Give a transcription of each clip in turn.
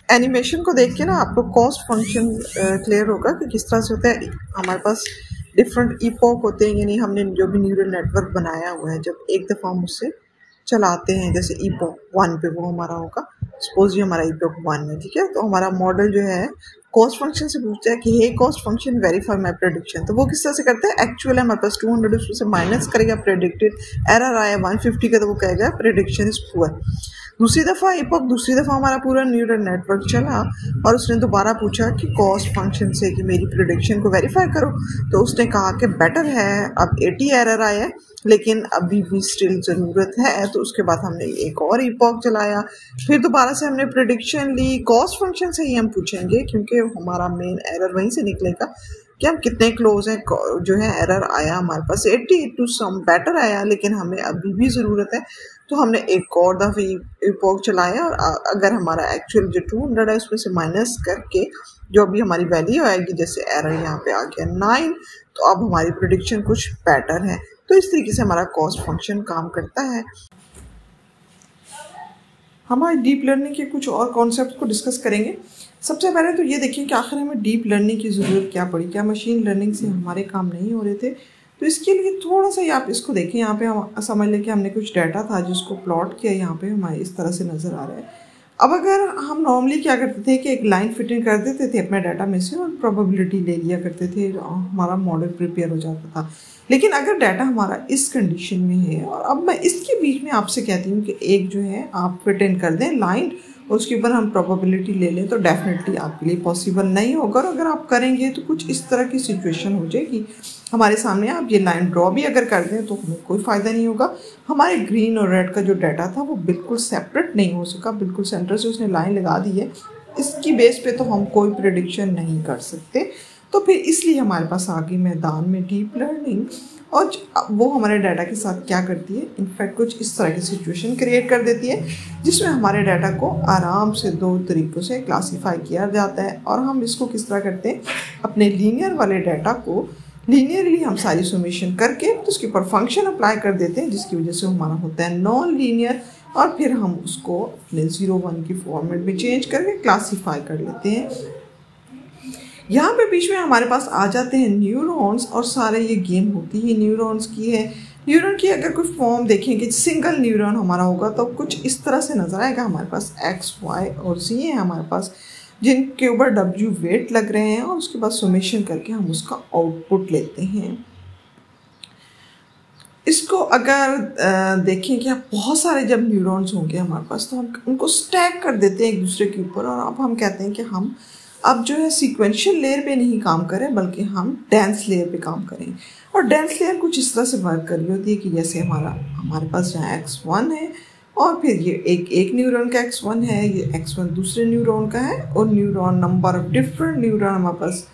Animation को देख के ना आपको कॉस्ट फंक्शन क्लियर होगा कि किस तरह से होता है। हमारे पास डिफरेंट इपॉक होते हैं, यानी हमने जो भी न्यूरल नेटवर्क बनाया हुआ है जब एक दफ़ा हम उससे चलाते हैं, जैसे इपॉक 1 पे वो हमारा होगा, सपोज ये हमारा इपॉक 1 है, ठीक है। तो हमारा मॉडल जो है कॉस्ट फंक्शन से पूछता है कि hey cost function verify my prediction. तो वो किस तरह से करता है, एक्चुअल है हमारे पास 200, उसमें से माइनस करेगा प्रेडिक्टेड, एरर आया 150 का तो वो कहेगा प्रेडिक्शन इज पुअर। दूसरी दफ़ा इपॉक, दूसरी दफ़ा हमारा पूरा न्यूरल नेटवर्क चला और उसने दोबारा पूछा कि कॉस्ट फंक्शन से कि मेरी प्रेडिक्शन को वेरीफाई करो। तो उसने कहा कि बेटर है, अब 80 एरर आया है लेकिन अभी भी स्टिल ज़रूरत है। तो उसके बाद हमने एक और इपॉक चलाया, फिर दोबारा से हमने प्रेडिक्शन ली। कॉस्ट फंक्शन से ही हम पूछेंगे क्योंकि हमारा मेन एरर वहीं से निकलेगा कि हम कितने क्लोज हैं। जो है एरर आया हमारे पास 80 टू सम बेटर आया, लेकिन हमें अभी भी ज़रूरत है। तो हमने एक और दफ़े इपॉक चलाया और अगर हमारा एक्चुअल जो 200 है उसमें से माइनस करके जो अभी हमारी वैल्यू आएगी, जैसे एरर यहाँ पे आ गया 9, तो अब हमारी प्रेडिक्शन कुछ बेटर है। तो इस तरीके से हमारा कॉस्ट फंक्शन काम करता है। हमारे डीप लर्निंग के कुछ और कॉन्सेप्ट को डिस्कस करेंगे। सबसे पहले तो ये देखिए कि आखिर हमें डीप लर्निंग की ज़रूरत क्या पड़ी, क्या मशीन लर्निंग से हमारे काम नहीं हो रहे थे। तो इसके लिए थोड़ा सा आप इसको देखें, यहाँ पे हम समझ लें कि हमने कुछ डाटा था जिसको प्लॉट किया, यहाँ पे हमारे इस तरह से नज़र आ रहा है। अब अगर हम नॉर्मली क्या करते थे कि एक लाइन फिटिंग कर देते थे अपने डाटा में से और प्रोबेबिलिटी ले लिया करते थे, हमारा मॉडल प्रिपेयर हो जाता था। लेकिन अगर डाटा हमारा इस कंडीशन में है और अब मैं इसके बीच में आपसे कहती हूँ कि एक जो है आप फिट इन कर दें लाइन, उसके ऊपर हम प्रोबेबिलिटी ले लें, तो डेफिनेटली आपके लिए पॉसिबल नहीं होगा। और अगर आप करेंगे तो कुछ इस तरह की सिचुएशन हो जाएगी हमारे सामने। आप ये लाइन ड्रॉ भी अगर कर दें तो हमें कोई फ़ायदा नहीं होगा। हमारे ग्रीन और रेड का जो डाटा था वो बिल्कुल सेपरेट नहीं हो सका, बिल्कुल सेंटर से उसने लाइन लगा दी है, इसकी बेस पे तो हम कोई प्रेडिक्शन नहीं कर सकते। तो फिर इसलिए हमारे पास आ गई मैदान में डीप लर्निंग, और वो हमारे डाटा के साथ क्या करती है, इनफैक्ट कुछ इस तरह की सिचुएशन क्रिएट कर देती है जिसमें हमारे डाटा को आराम से 2 तरीक़ों से क्लासीफाई किया जाता है। और हम इसको किस तरह करते हैं, अपने लीनियर वाले डाटा को लीनियरली हम सारी समेशन करके तो उसके ऊपर फंक्शन अप्लाई कर देते हैं, जिसकी वजह से हमारा होता है नॉन लीनियर, और फिर हम उसको अपने 0-1 की फॉर्मेट में चेंज करके क्लासीफाई कर लेते हैं। यहाँ पे बीच में हमारे पास आ जाते हैं न्यूरॉन्स, और सारे ये गेम होती है न्यूरॉन्स की है। न्यूरॉन की अगर कोई फॉर्म देखेंगे, सिंगल न्यूरॉन हमारा होगा तो कुछ इस तरह से नज़र आएगा। हमारे पास X, Y और Z है हमारे पास, जिनके ऊपर W वेट लग रहे हैं, और उसके बाद समेशन करके हम उसका आउटपुट लेते हैं। इसको अगर देखें कि बहुत सारे जब न्यूरॉन्स होंगे हमारे पास तो हम उनको स्टैक कर देते हैं एक दूसरे के ऊपर, और अब हम कहते हैं कि हम अब जो है सीक्वेंशियल लेयर पे नहीं काम करें बल्कि हम डेंस लेयर पे काम करें। और डेंस लेयर कुछ इस तरह से वर्क कर रही होती है कि जैसे हमारे पास जहाँ X1 है और फिर ये एक न्यूरॉन का X1 है, ये X1 दूसरे न्यूरॉन का है, और neuron number of different neuron हमारे पास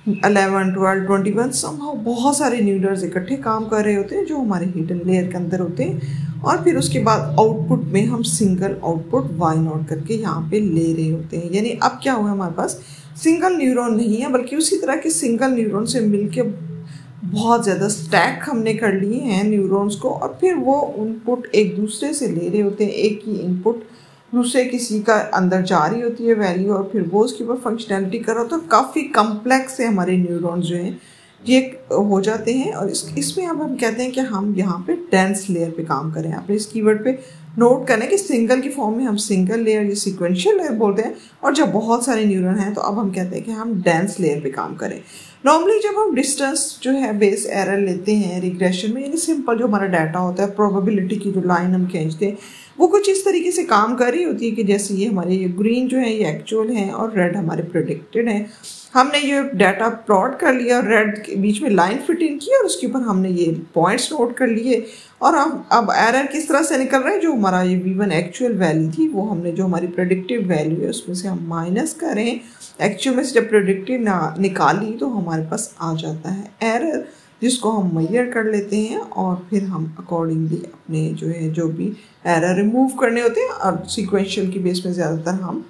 11, 12, 21 समहाउ बहुत सारे न्यूरॉन्स इकट्ठे काम कर रहे होते हैं जो हमारे हिडन लेयर के अंदर होते हैं। और फिर उसके बाद आउटपुट में हम सिंगल आउटपुट Y0 करके यहाँ पे ले रहे होते हैं। यानी अब क्या हुआ, हमारे पास सिंगल न्यूरॉन नहीं है बल्कि उसी तरह के सिंगल न्यूरॉन से मिलके बहुत ज़्यादा स्टैक हमने कर लिए हैं न्यूरॉन्स को, और फिर वो इनपुट एक दूसरे से ले रहे होते हैं। एक ही इनपुट दूसरे किसी का अंदर जा रही होती है वैल्यू, और फिर वो उसके ऊपर फंक्शनैलिटी कर रहा होता है। तो काफ़ी कम्प्लेक्स से हमारे न्यूरॉन्स जो हैं ये हो जाते हैं। और इसमें अब हम कहते हैं कि हम यहाँ पे डेंस लेयर पे काम करें। आप इस कीवर्ड पे नोट करें कि सिंगल की फॉर्म में हम सिंगल लेयर या सीक्वेंशियल लेयर बोलते हैं, और जब बहुत सारे न्यूरॉन हैं तो अब हम कहते हैं कि हम डेंस लेयर पे काम करें। नॉर्मली जब हम डिस्टेंस जो है बेस एरर लेते हैं रिग्रेशन में, यानी सिंपल जो हमारा डाटा होता है, प्रोबेबिलिटी की जो लाइन हम खींचते हैं वो कुछ इस तरीके से काम कर रही होती है कि जैसे ये हमारे ये ग्रीन जो है ये एक्चुअल हैं और रेड हमारे प्रेडिक्टेड हैं। हमने ये डाटा प्लॉट कर लिया, रेड के बीच में लाइन फिटिंग की और उसके ऊपर हमने ये पॉइंट्स नोट कर लिए, और अब एरर किस तरह से निकल रहा है, जो हमारा ये V1 एक्चुअल वैल्यू थी वो हमने जो हमारी प्रेडिक्टिव वैल्यू है उसमें से हम माइनस करें। एक्चुअल में से जब प्रेडिक्टिव निकाली तो हमारे पास आ जाता है एरर, जिसको हम मेजर कर लेते हैं, और फिर हम अकॉर्डिंगली अपने जो है जो भी एरर रिमूव करने होते हैं। और सीक्वेंशियल की बेस में ज़्यादातर हम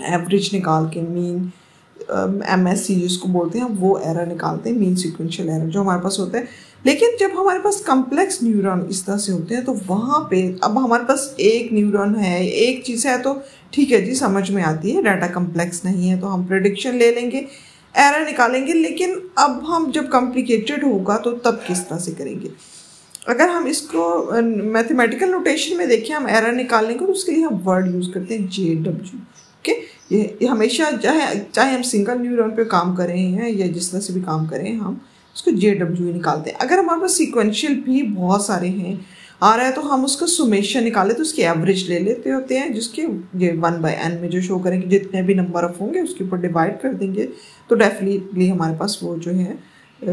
एवरेज निकाल के मीन MSE जिसको बोलते हैं वो एरर निकालते हैं, मीन सीक्वेंशियल एरर जो हमारे पास होता है। लेकिन जब हमारे पास कम्प्लेक्स न्यूरॉन इस तरह से होते हैं तो वहाँ पे अब हमारे पास एक न्यूरॉन है, एक चीज़ है, तो ठीक है जी, समझ में आती है, डाटा कम्प्लेक्स नहीं है तो हम प्रेडिक्शन ले लेंगे, एरर निकालेंगे। लेकिन अब हम जब कॉम्प्लिकेटेड होगा तो तब किस तरह से करेंगे? अगर हम इसको मैथमेटिकल नोटेशन में देखें, हम एरर निकालने को, तो उसके लिए हम वर्ड यूज़ करते हैं JW। ओके, ये हमेशा चाहे हम सिंगल न्यूरॉन पे काम कर रहे हैं या जिस तरह से भी काम करें, हम उसको JW निकालते हैं। अगर हमारे पास सीक्वेंशियल भी बहुत सारे हैं आ रहा है तो हम उसका सुमेशन निकाले तो उसकी एवरेज ले लेते होते हैं, जिसके ये 1/n में जो शो करेंगे जितने भी नंबर ऑफ होंगे उसके ऊपर डिवाइड कर देंगे तो डेफिनेटली हमारे पास वो जो है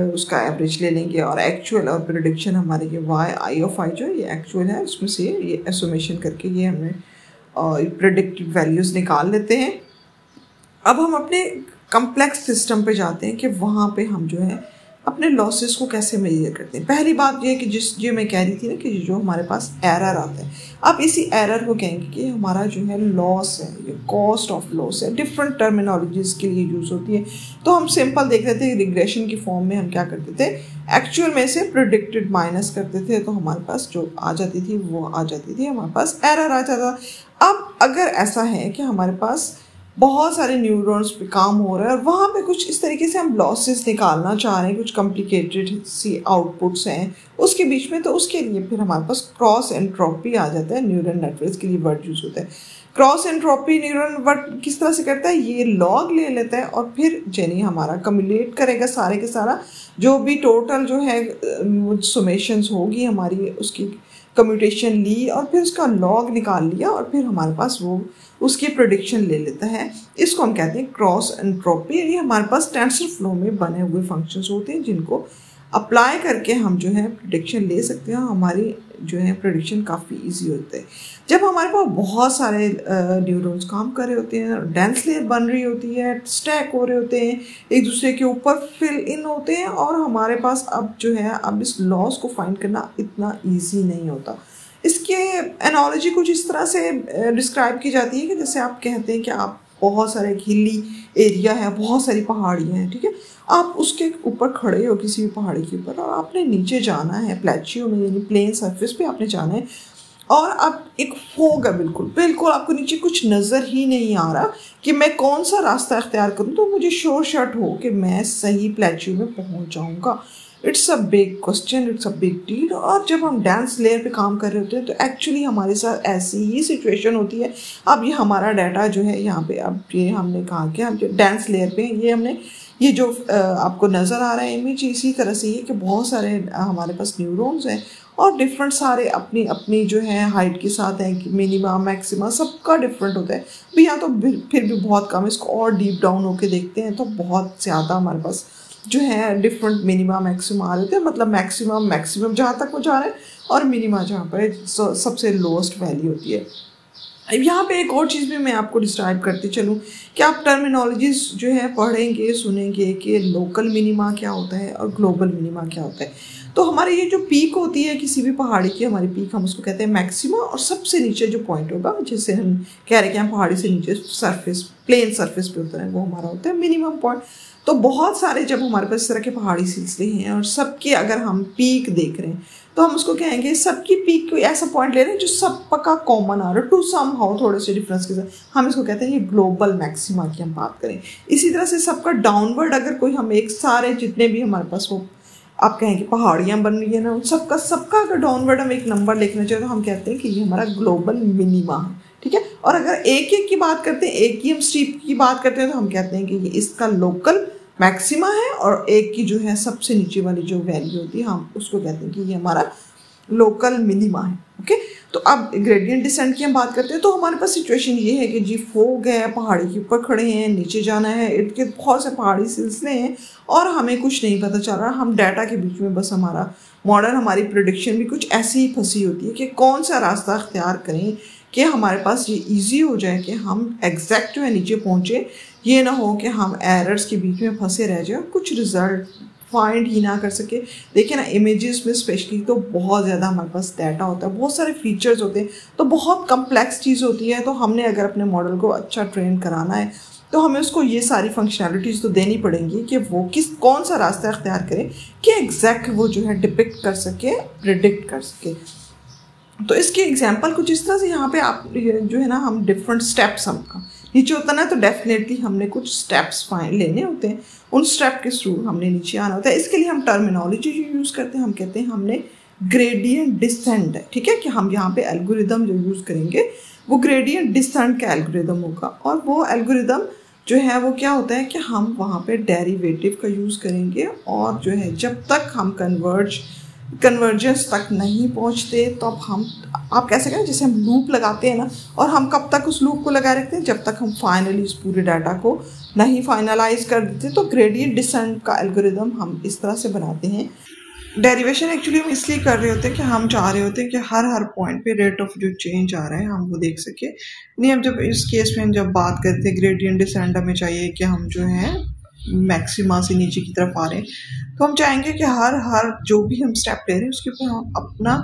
उसका एवरेज ले लेंगे। और एक्चुअल और प्रेडिक्शन हमारे ये I जो है ये एक्चुअल है, उसमें से ये एसोमेशन करके ये हमने प्रेडिक्टेड वैल्यूज़ निकाल लेते हैं। अब हम अपने कम्प्लेक्स सिस्टम पे जाते हैं कि वहाँ पे हम जो है अपने लॉसेस को कैसे मेजर करते हैं। पहली बात ये कि जो मैं कह रही थी ना कि जो हमारे पास एरर आता है, आप इसी एरर को कहेंगे कि हमारा जो है लॉस है, ये कॉस्ट ऑफ लॉस है। डिफरेंट टर्मिनोलॉजीज के लिए यूज़ होती है। तो हम सिंपल देख रहे थे, रिग्रेशन की फॉर्म में हम क्या करते थे, एक्चुअल में से प्रेडिक्टेड माइनस करते थे तो हमारे पास जो आ जाती थी वो आ जाती थी, हमारे पास एरर आ जाता था। अब अगर ऐसा है कि हमारे पास बहुत सारे न्यूरॉन्स पे काम हो रहा है और वहाँ पे कुछ इस तरीके से हम लॉसेस निकालना चाह रहे हैं, कुछ कॉम्प्लिकेटेड सी आउटपुट्स हैं उसके बीच में, तो उसके लिए फिर हमारे पास क्रॉस एंट्रोपी आ जाता है। न्यूरल नेटवर्क के लिए वर्ड यूज होता है क्रॉस एंट्रोपी। न्यूरल वर्ड किस तरह से करता है, ये लॉग ले लेता है और फिर यानी हमारा कम्युलेट करेगा सारे के सारा जो भी टोटल जो है सुमेशंस होगी हमारी, उसकी कम्यूटेशन ली और फिर उसका लॉग निकाल लिया और फिर हमारे पास वो उसकी प्रेडिक्शन ले लेता है। इसको हम कहते हैं क्रॉस एंट्रोपी। ये हमारे पास टेंसर फ्लो में बने हुए फंक्शंस होते हैं जिनको अप्लाई करके हम जो है प्रेडिक्शन ले सकते हैं। हमारी जो है प्रेडिक्शन काफ़ी इजी होता है जब हमारे पास बहुत सारे न्यूरॉन्स काम कर रहे होते हैं, डेंस लेयर बन रही होती है, स्टैक हो रहे होते हैं, एक दूसरे के ऊपर फिल इन होते हैं और हमारे पास अब जो है अब इस लॉस को फाइंड करना इतना ईजी नहीं होता। इसके एनालॉजी कुछ इस तरह से डिस्क्राइब की जाती है कि जैसे आप कहते हैं कि आप बहुत सारे हिली एरिया है, बहुत सारी पहाड़ियाँ हैं, ठीक है, आप उसके ऊपर खड़े हो किसी भी पहाड़ी के ऊपर और आपने नीचे जाना है प्लेचियो में, यानी प्लेन सरफेस पे आपने जाना है और अब एक फोग है, बिल्कुल आपको नीचे कुछ नज़र ही नहीं आ रहा कि मैं कौन सा रास्ता अख्तियार करूँ तो मुझे श्योर शॉट हो कि मैं सही प्लेचियो में पहुँच जाऊँगा। It's a big question, it's a big deal. और जब हम डांस लेयर पे काम कर रहे होते हैं तो एक्चुअली हमारे साथ ऐसी ही सिचुएशन होती है। अब ये हमारा डाटा जो है यहाँ पे, अब ये हमने कहा कि हम जो डांस लेयर पे ये हमने ये जो आपको नज़र आ रहा है इमेज, इसी तरह से ये कि बहुत सारे हमारे पास न्यूरॉन्स हैं और डिफरेंट सारे अपनी अपनी जो है हाइट के साथ हैं, मिनिमा मैक्सिमा सबका डिफरेंट होता है। अभी यहाँ तो फिर भी बहुत कम, इसको और डीप डाउन होके देखते हैं तो बहुत ज़्यादा हमारे पास जो है डिफरेंट मिनिमा मैक्सिमा आ रहे थे। मतलब मैक्सिमम जहाँ तक वो जा रहे हैं और मिनिमा जहाँ पर सबसे लोएस्ट वैल्यू होती है। अब यहाँ पे एक और चीज़ भी मैं आपको डिस्क्राइब करते चलूँ कि आप टर्मिनोलॉजीज जो है पढ़ेंगे सुनेंगे कि लोकल मिनिमा क्या होता है और ग्लोबल मिनिमा क्या होता है। तो हमारी ये जो पीक होती है किसी भी पहाड़ी की, हमारी पीक हम उसको कहते हैं मैक्सिमा, और सबसे नीचे जो पॉइंट होगा जैसे हम कह रहे हैं कि हम पहाड़ी से नीचे सरफेस प्लेन सरफेस पे उतर हैं, वो हमारा होता है मिनिमम पॉइंट। तो बहुत सारे जब हमारे पास इस तरह के पहाड़ी सिलसिले हैं और सबके अगर हम पीक देख रहे हैं तो हम उसको कहेंगे सबकी पीक कोई ऐसा पॉइंट ले रहे हैं जो सब का कॉमन आ रहा है टू सम हाउ, थोड़े से डिफरेंस के साथ, हम इसको कहते हैं ये ग्लोबल मैक्सिमा की हम बात करें। इसी तरह से सबका डाउनवर्ड अगर कोई हम एक सारे जितने भी हमारे पास वो आप कहेंगे पहाड़ियाँ बन रही है ना, सबका अगर डाउनवर्ड हम एक नंबर लिखना चाहिए तो हम कहते हैं कि ये हमारा ग्लोबल मिनिमा है, ठीक है। और अगर एक एक की बात करते हैं, एक ही हम स्ट्रीप की बात करते हैं तो हम कहते हैं कि ये इसका लोकल मैक्सिमा है और एक की जो है सबसे नीचे वाली जो वैल्यू होती है हम उसको कहते हैं कि ये हमारा लोकल मिनिमा है। ओके, तो अब ग्रेडियंट डिसेंट की हम बात करते हैं तो हमारे पास सिचुएशन ये है कि जी फोग है, पहाड़ी के ऊपर खड़े हैं, नीचे जाना है, इर्द गिर्द बहुत से पहाड़ी सिलसिले हैं और हमें कुछ नहीं पता चल रहा। हम डाटा के बीच में बस हमारा मॉडल, हमारी प्रेडिक्शन भी कुछ ऐसी ही फंसी होती है कि कौन सा रास्ता अख्तियार करें कि हमारे पास ये ईजी हो जाए कि हम एग्जैक्ट जो है नीचे पहुँचे, ये ना हो कि हम एरर्स के बीच में फंसे रह जाए, कुछ रिजल्ट फाइंड ही ना कर सके। देखिए ना, इमेजेस में स्पेशली तो बहुत ज़्यादा हमारे पास डाटा होता है, बहुत सारे फीचर्स होते हैं, तो बहुत कम्प्लेक्स चीज़ होती है। तो हमने अगर अपने मॉडल को अच्छा ट्रेन कराना है तो हमें उसको ये सारी फंक्शनैलिटीज़ तो देनी पड़ेंगी कि वो कौन सा रास्ता अख्तियार करे कि एग्जैक्ट वो जो है डिपिक्ट कर सके, प्रिडिक्ट कर सके। तो इसकी एग्जांपल कुछ इस तरह से यहाँ पे आप जो है ना, हम डिफरेंट स्टेप्स, हम नीचे उतरना है तो डेफिनेटली हमने कुछ स्टेप्स लेने होते हैं, उन स्टेप के थ्रू हमने नीचे आना होता है। इसके लिए हम टर्मिनोलॉजी जो यूज़ करते हैं, हम कहते हैं हमने ग्रेडियंट डिसेंड है, ठीक है, कि हम यहाँ पे एल्गोरिदम जो यूज़ करेंगे वो ग्रेडियंट डिसेंड का एल्गोरिदम होगा। और वो एल्गोरिदम जो है वो क्या होता है कि हम वहाँ पे डेरिवेटिव का यूज़ करेंगे, और जो है जब तक हम कन्वर्जेंस तक नहीं पहुंचते तो अब हम, आप कह सकते हैं जैसे हम लूप लगाते हैं ना, और हम कब तक उस लूप को लगाए रखते हैं, जब तक हम फाइनली इस पूरे डाटा को नहीं फाइनलाइज कर देते। तो ग्रेडियंट डिसेंट का एल्गोरिदम हम इस तरह से बनाते हैं। डेरिवेशन एक्चुअली हम इसलिए कर रहे होते हैं कि हम चाह रहे होते हैं कि हर पॉइंट पे रेट ऑफ जो चेंज आ रहा है हम वो देख सके। नहीं, हम जब इस केस में जब बात करते हैं ग्रेडियंट डिसेंट, हमें चाहिए कि हम जो है मैक्सिमा से नीचे की तरफ आ रहे हैं, तो हम चाहेंगे कि हर जो भी हम स्टेप ले रहे हैं उसके ऊपर हम अपना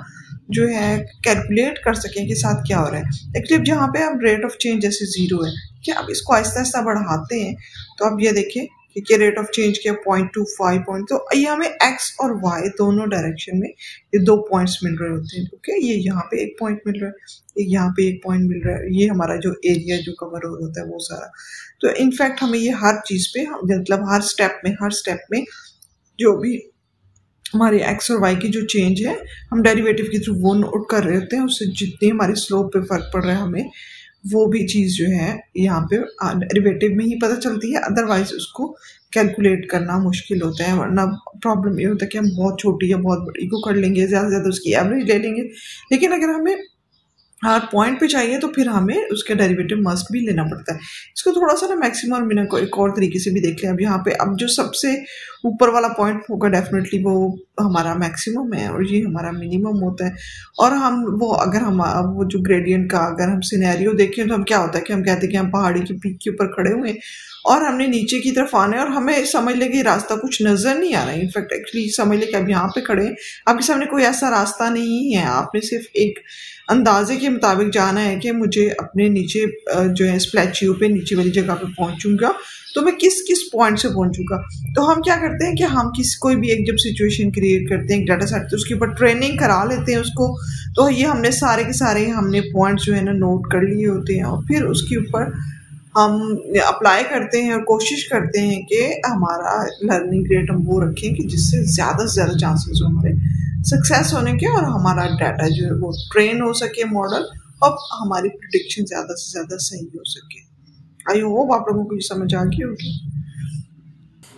जो है कैलकुलेट कर सकें कि साथ क्या हो रहा है। एक्चुअली जहाँ पे अब रेट ऑफ चेंज जैसे 0 है, कि अब इसको आहिस्ता आहिस्ता बढ़ाते हैं, तो अब ये देखें कि रेट ऑफ चेंज के 0.25 पॉइंट, तो ये हमें एक्स और वाई दोनों डायरेक्शन में ये 2 पॉइंट्स मिल रहे होते हैं। ओके, ये यहाँ पे 1 पॉइंट मिल रहा है, यहाँ पे 1 पॉइंट मिल रहा है, ये हमारा जो एरिया जो कवर हो होता है वो सारा। तो इनफैक्ट हमें ये हर चीज़ पे, मतलब हर स्टेप में जो भी हमारे एक्स और वाई की जो चेंज है हम डेरिवेटिव के थ्रू वो नोट कर रहे होते हैं, उससे जितनी हमारे स्लोप पे फर्क पड़ रहा है हमें वो भी चीज़ जो है यहाँ पे डेरिवेटिव में ही पता चलती है। अदरवाइज उसको कैलकुलेट करना मुश्किल होता है, वरना प्रॉब्लम ये होता है कि हम बहुत छोटी या बहुत बड़ी को कर लेंगे, ज़्यादा से ज़्यादा उसकी एवरेज ले लेंगे। लेकिन अगर हमें हर पॉइंट पे चाहिए तो फिर हमें उसका डेरिवेटिव मस्ट भी लेना पड़ता है। इसको थोड़ा सा ना मैक्सिमम और मिनिमम को एक और तरीके से भी देख लें। अब यहाँ पे अब जो सबसे ऊपर वाला पॉइंट होगा डेफिनेटली वो हमारा मैक्सिमम है और ये हमारा मिनिमम होता है। और हम वो अगर हम वो जो ग्रेडियंट का अगर हम सिनेरियो देखें तो हम क्या होता है कि हम कहते हैं कि हम पहाड़ी की पीक के ऊपर खड़े हुए हैं और हमने नीचे की तरफ आना है और हमें समझ ले कि रास्ता कुछ नज़र नहीं आ रहा है। इनफैक्ट एक्चुअली समझ ले कि अब यहाँ पे खड़े हैं, आपके सामने कोई ऐसा रास्ता नहीं है, आपने सिर्फ एक अंदाजे के मुताबिक जाना है कि मुझे अपने नीचे जो है स्प्लैचियो पे नीचे वाली जगह पे पहुंचूंगा तो मैं किस किस पॉइंट से पहुंचूंगा। तो हम क्या करते हैं कि हम कोई भी एक जब सिचुएशन क्रिएट करते हैं एक डाटा सेट, तो उसके ऊपर ट्रेनिंग करा लेते हैं उसको। तो ये हमने सारे के सारे हमने पॉइंट्स जो है ना नोट कर लिए होते हैं और फिर उसके ऊपर हम अप्लाई करते हैं और कोशिश करते हैं कि हमारा लर्निंग रेट हम वो रखें कि जिससे ज़्यादा से ज़्यादा चांसेस हो हमारे सक्सेस होने के और हमारा डाटा जो है वो ट्रेन हो सके मॉडल और हमारी प्रेडिक्शन ज़्यादा से ज़्यादा सही हो सके। आई होप आप लोगों को ये समझ आ गई होगी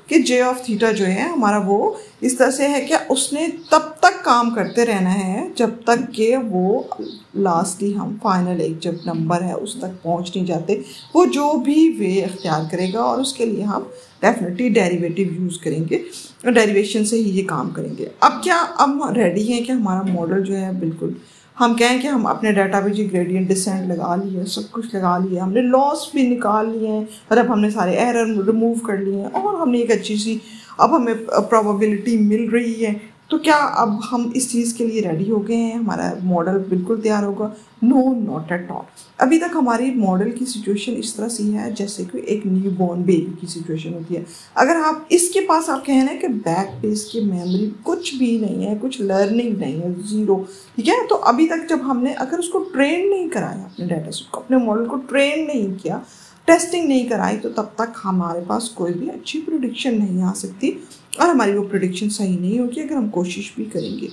कि जे ऑफ थीटा जो है हमारा वो इस तरह से है कि उसने तब तक काम करते रहना है जब तक कि वो लास्टली हम फाइनल एक जब नंबर है उस तक पहुंच नहीं जाते। वो जो भी वे अख्तियार करेगा और उसके लिए हम डेफिनेटली डेरिवेटिव यूज़ करेंगे और डेरिवेशन से ही ये काम करेंगे। अब क्या अब रेडी हैं कि हमारा मॉडल जो है बिल्कुल हम कहें कि हम अपने डाटा पे जी ग्रेडियंट डिसेंट लगा लिए, सब कुछ लगा लिया, हमने लॉस भी निकाल लिए हैं और अब हमने सारे एरर रिमूव कर लिए हैं और हमने एक अच्छी सी अब हमें प्रोबेबिलिटी मिल रही है। तो क्या अब हम इस चीज़ के लिए रेडी हो गए हैं, हमारा मॉडल बिल्कुल तैयार होगा? No, not at all. अभी तक हमारी मॉडल की सिचुएशन इस तरह से है जैसे कि एक न्यू बॉर्न बेबी की सिचुएशन होती है। अगर आप इसके पास आप कहना है कि बैक पेज की मेमोरी कुछ भी नहीं है, कुछ लर्निंग नहीं है, ज़ीरो, ठीक है। तो अभी तक जब हमने अगर उसको ट्रेन नहीं कराया, अपने डाटा सेट को, अपने मॉडल को ट्रेन नहीं किया, टेस्टिंग नहीं कराई, तो तब तक हमारे पास कोई भी अच्छी प्रेडिक्शन नहीं आ सकती और हमारी वो प्रेडिक्शन सही नहीं होगी अगर हम कोशिश भी करेंगे।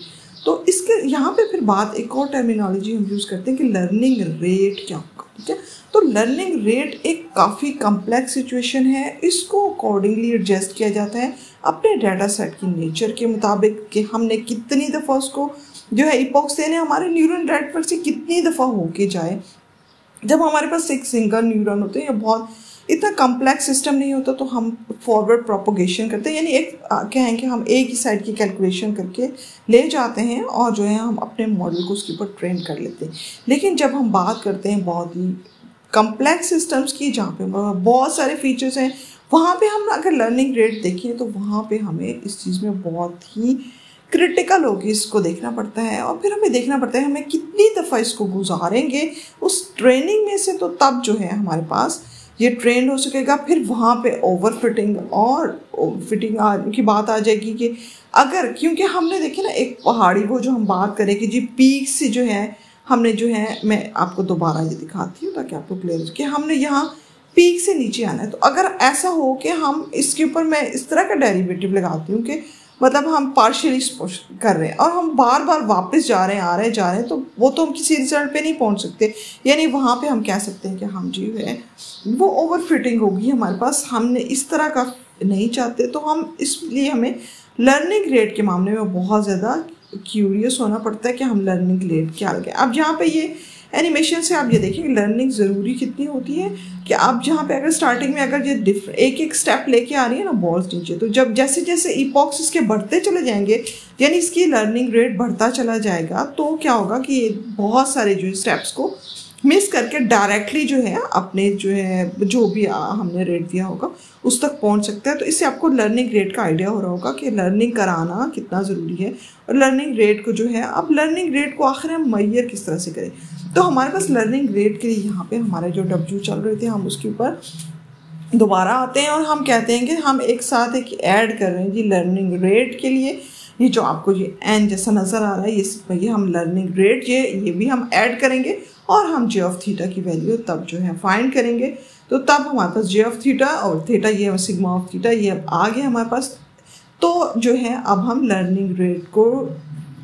तो इसके यहाँ पे फिर बात एक और टर्मिनोलॉजी हम यूज़ करते हैं कि लर्निंग रेट क्या होगा, ठीक है। तो लर्निंग रेट एक काफ़ी कम्प्लेक्स सिचुएशन है, इसको अकॉर्डिंगली एडजस्ट किया जाता है अपने डाटा सेट की नेचर के मुताबिक कि हमने कितनी दफ़ा उसको जो है इपॉक्स देने हमारे न्यूरल नेटवर्क से कितनी दफ़ा होके जाए। जब हमारे पास एक सिंगल न्यूरॉन होते हैं या बहुत इतना कम्प्लेक्स सिस्टम नहीं होता तो हम फॉरवर्ड प्रोपोगेशन करते हैं, यानी एक कहें कि हम एक ही साइड की कैलकुलेशन करके ले जाते हैं और जो है हम अपने मॉडल को उसके ऊपर ट्रेन कर लेते हैं। लेकिन जब हम बात करते हैं बहुत ही कम्प्लेक्स सिस्टम्स की जहाँ पे बहुत सारे फीचर्स हैं, वहाँ पे हम अगर लर्निंग रेट देखें तो वहाँ पे हमें इस चीज़ में बहुत ही क्रिटिकल होगी, इसको देखना पड़ता है और फिर हमें देखना पड़ता है हमें कितनी दफ़ा इसको गुजारेंगे उस ट्रेनिंग में से। तो तब जो है हमारे पास ये ट्रेंड हो सकेगा। फिर वहाँ पे ओवर फिटिंग और फिटिंग की बात आ जाएगी कि अगर, क्योंकि हमने देखे ना एक पहाड़ी, वो जो हम बात करें कि जी पीक से जो है हमने जो है, मैं आपको दोबारा ये दिखाती हूँ ताकि आपको क्लियर हो कि हमने यहाँ पीक से नीचे आना है। तो अगर ऐसा हो कि हम इसके ऊपर, मैं इस तरह का डेरिवेटिव लगाती हूँ कि मतलब हम पार्शियली कर रहे हैं और हम बार बार वापस जा रहे हैं, आ रहे हैं, जा रहे हैं, तो वो तो हम किसी रिजल्ट पे नहीं पहुंच सकते। यानी वहाँ पे हम कह सकते हैं कि हम जी है वो ओवर फिटिंग होगी हमारे पास, हमने इस तरह का नहीं चाहते। तो हम इसलिए हमें लर्निंग रेट के मामले में बहुत ज़्यादा क्यूरियस होना पड़ता है कि हम लर्निंग रेट क्या लगे। अब यहाँ पे ये एनिमेशन से आप ये देखिए लर्निंग ज़रूरी कितनी होती है कि आप जहाँ पे अगर स्टार्टिंग में अगर ये एक एक स्टेप लेके आ रही है ना बॉल्स नीचे, तो जब जैसे जैसे इपॉक्स इसके बढ़ते चले जाएंगे, यानी इसकी लर्निंग रेट बढ़ता चला जाएगा, तो क्या होगा कि ये बहुत सारे जो स्टेप्स को मिस करके डायरेक्टली जो है अपने जो है जो भी हमने रेट दिया होगा उस तक पहुंच सकते हैं। तो इससे आपको लर्निंग रेट का आइडिया हो रहा होगा कि लर्निंग कराना कितना ज़रूरी है और लर्निंग रेट को जो है, अब लर्निंग रेट को आखिर हम मैयर किस तरह से करें। तो हमारे पास लर्निंग रेट के लिए यहाँ पे हमारे जो डब्ल्यू चल रहे थे हम उसके ऊपर दोबारा आते हैं और हम कहते हैं कि हम एक साथ एक ऐड कर रहे हैं जी लर्निंग रेट के लिए। ये जो आपको ये एन जैसा नज़र आ रहा है, ये हम लर्निंग रेट ये भी हम ऐड करेंगे और हम जे ऑफ थीटा की वैल्यू तब जो है फाइंड करेंगे। तो तब हमारे पास जे ऑफ थीटा और थीटा ये सिग्मा ऑफ थीटा ये अब आ गया हमारे पास। तो जो है अब हम लर्निंग रेट को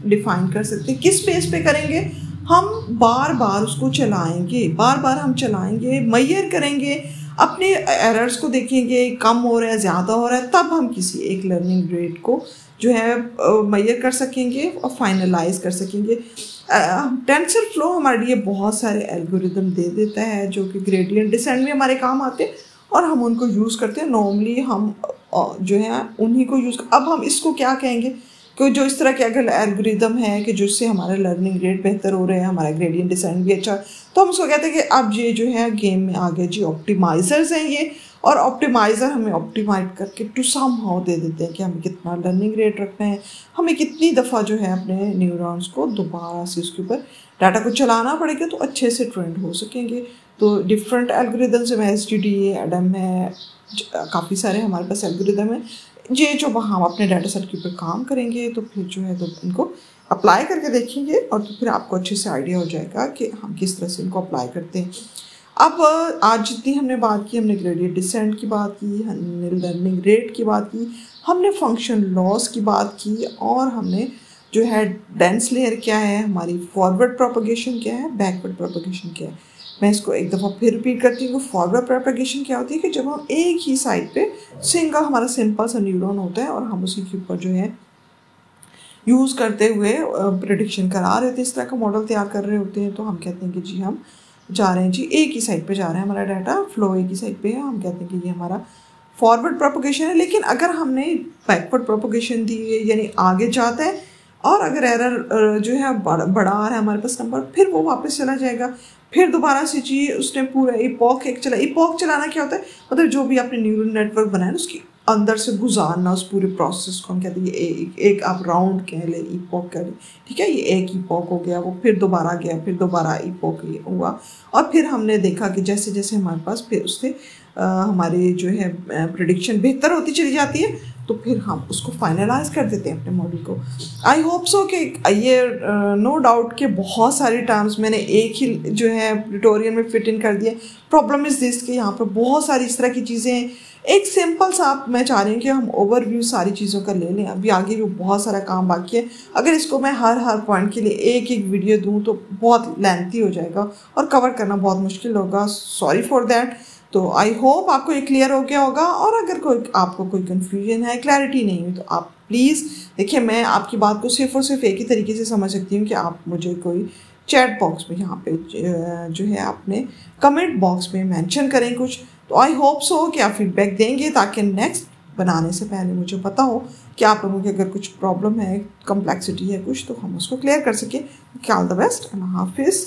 डिफाइन कर सकते हैं। किस बेस पे करेंगे? हम बार बार उसको चलाएंगे, बार बार हम चलाएंगे, मैयर करेंगे, अपने एरर्स को देखेंगे कम हो रहा है ज़्यादा हो रहा है, तब हम किसी एक लर्निंग रेट को जो है मैयर कर सकेंगे और फाइनलाइज कर सकेंगे। टेंसर फ्लो हमारे लिए बहुत सारे एल्गोरिदम दे देता है जो कि ग्रेडियंट डिसेंट में हमारे काम आते हैं और हम उनको यूज़ करते हैं। नॉर्मली हम जो है उन्हीं को यूज़। अब हम इसको क्या कहेंगे कि जो इस तरह के अगर एल्गोरिदम है कि जिससे हमारा लर्निंग रेट बेहतर हो रहा है, हमारा ग्रेडियंट डिसेंट भी अच्छा, तो हम उसको कहते हैं कि अब ये जो है गेम में आ गए जी ऑप्टिमाइजर्स हैं ये, और ऑप्टिमाइज़र हमें ऑप्टिमाइज करके टू सम हाउ दे देते हैं कि हमें कितना लर्निंग रेट रखना है, हमें कितनी दफ़ा जो है अपने न्यूरॉन्स को दोबारा से उसके ऊपर डाटा को चलाना पड़ेगा तो अच्छे से ट्रेंड हो सकेंगे। तो डिफरेंट एल्गोरिदम्स में SGD है, एडम है, काफ़ी सारे हमारे पास एल्गोरिदम है ये जो हम अपने डाटा सेट के ऊपर काम करेंगे तो फिर जो है तो इनको अप्लाई करके देखेंगे और तो फिर आपको अच्छे से आइडिया हो जाएगा कि हम किस तरह से इनको अप्लाई करते हैं। अब आज जितनी हमने बात की, हमने ग्रेडियंट डिसेंट की बात की, हमने लर्निंग रेट की बात की, हमने फंक्शन लॉस की बात की और हमने जो है डेंस लेयर क्या है, हमारी फॉरवर्ड प्रोपगेशन क्या है, बैकवर्ड प्रोपगेशन क्या है। मैं इसको एक दफ़ा फिर रिपीट करती हूँ। फॉरवर्ड प्रोपगेशन क्या होती है कि जब हम एक ही साइड पे सिंगल हमारा सिंपल सा न्यूरॉन होता है और हम उसी के ऊपर जो है यूज़ करते हुए प्रेडिक्शन करा रहे थे, इस तरह का मॉडल तैयार कर रहे होते हैं, तो हम कहते हैं कि जी हम जा रहे हैं जी एक ही साइड पे जा रहे हैं, हमारा डाटा फ्लो एक ही साइड पे है, हम कहते हैं कि ये हमारा फॉरवर्ड प्रोपगेशन है। लेकिन अगर हमने बैकवर्ड प्रोपगेशन दी है यानी आगे जाता है और अगर एरर जो है बड़ा आ रहा है हमारे पास नंबर, फिर वो वापस चला जाएगा, फिर दोबारा से जी उसने पूरा इपॉक एक चला। इपॉक चलाना क्या होता है, मतलब जो भी आपने न्यूरल नेटवर्क बनाया उसकी अंदर से गुजारना उस पूरे प्रोसेस को हम कहते हैं एक आप राउंड कह लें, इपॉक कह लें, ठीक है। ये एक इपॉक हो गया, वो फिर दोबारा गया, फिर दोबारा इपॉक हुआ और फिर हमने देखा कि जैसे जैसे हमारे पास फिर उससे हमारी जो है प्रेडिक्शन बेहतर होती चली जाती है तो फिर हम उसको फाइनलाइज कर देते हैं अपने मॉडल को। आई होप सो कि ये नो डाउट के बहुत सारे टर्म्स मैंने एक ही जो है ट्यूटोरियल में फिट इन कर दिए। प्रॉब्लम इज़ दिस कि यहाँ पर बहुत सारी इस तरह की चीज़ें हैं। एक सिंपल सा आप मैं चाह रही हूँ कि हम ओवरव्यू सारी चीज़ों का ले लें, अभी आगे भी बहुत सारा काम बाकी है। अगर इसको मैं हर पॉइंट के लिए एक एक वीडियो दूँ तो बहुत लेंथी हो जाएगा और कवर करना बहुत मुश्किल होगा, सॉरी फॉर दैट। तो आई होप आपको ये क्लियर हो गया होगा और अगर आपको कोई कन्फ्यूजन है, क्लैरिटी नहीं हुई तो आप प्लीज़ देखिए, मैं आपकी बात को सिर्फ और सिर्फ एक ही तरीके से समझ सकती हूँ कि आप मुझे कोई चैट बॉक्स में यहाँ पे जो है अपने कमेंट बॉक्स में मेंशन करें कुछ। तो आई होप सो कि आप फीडबैक देंगे ताकि नेक्स्ट बनाने से पहले मुझे पता हो कि आप लोगों की अगर कुछ प्रॉब्लम है, कम्प्लेक्सिटी है कुछ, तो हम उसको क्लियर कर सकें। ऑल द बेस्ट, अल्लाह हाफिज़।